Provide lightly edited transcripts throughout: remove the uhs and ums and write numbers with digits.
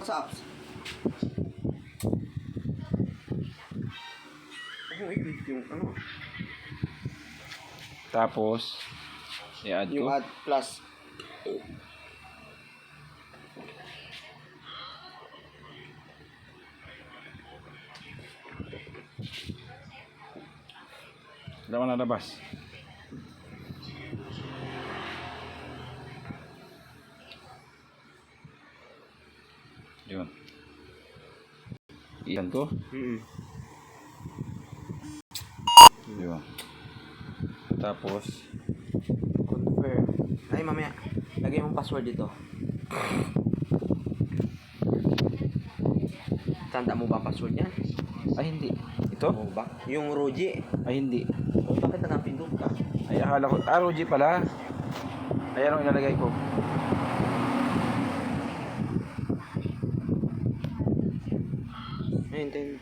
Sa apps. Kung i-click yung ano. Tapos, i-add Yung ko. add plus. Wala mo nalabas. Yun. Iyan ko. Yun. Tapos, Confirm. Ay, mamaya. Lagay mong password dito. Tanda mo ba password niyan? ay hindi. Ito? Oo ba? Yung Roji. Ay hindi. O bakit nakapindot ka? Ay akala ko, ROG pala. Ayan ang ilalagay ko. Ayun, tayo.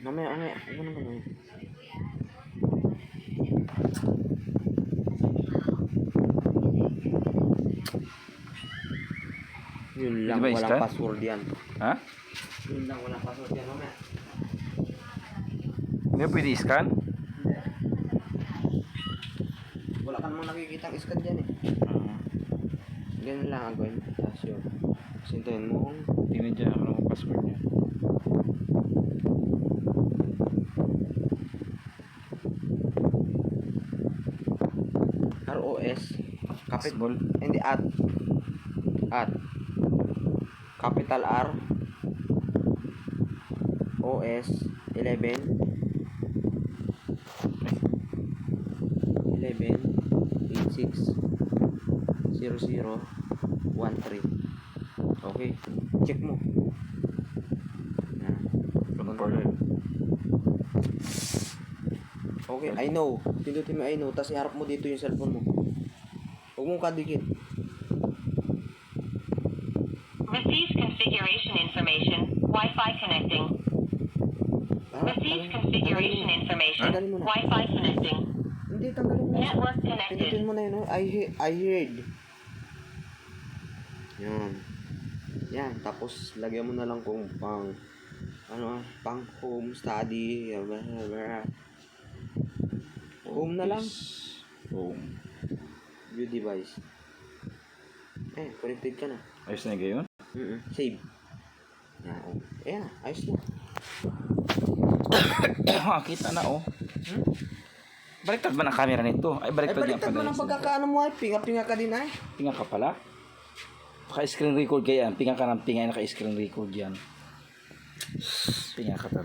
Mamaya. Ano naman yun? Yun lang, Di ba walang scan? password yan. Ha? Yun lang, walang password yan. Mamaya. Hindi mo pwede scan? Wala ka namang nakikita scan dyan eh. Ganun lang ang gawin. Tapos yun. Sintayin mo. Tingnan dyan ako ng password niya. ROS. Small. Hindi, at. Capital R. OS. 11. 86 00 13. Okay, check mo. Confirm. Okay, I know. Pindutin mo I know, tapos iharap mo dito yung cellphone mo. Huwag mong kadikit. Receives configuration information. Wi-Fi connecting. Receives configuration information. Tanggalin mo na. Wi-Fi connecting. Hindi, tanggalin mo na. Network connected. Pindutin mo na yun. I heard. Yan. Tapos, lagyan mo na lang kung pang home study. Home na lang. Home. View device. Connected ka na. Ayos na ngayon? Save. Yan. Ayan, ayos na. Kita na oh. Baliktad ba ng camera nito? Ay baliktad yan Baliktad mo pala. ng pagkakaano mo ay. Pinga-pinga ka din ay. Pinga ka pala? Naka-screen record ka yan. Pinga ka ng pinga, naka-screen record yan. Pinga ka talaga.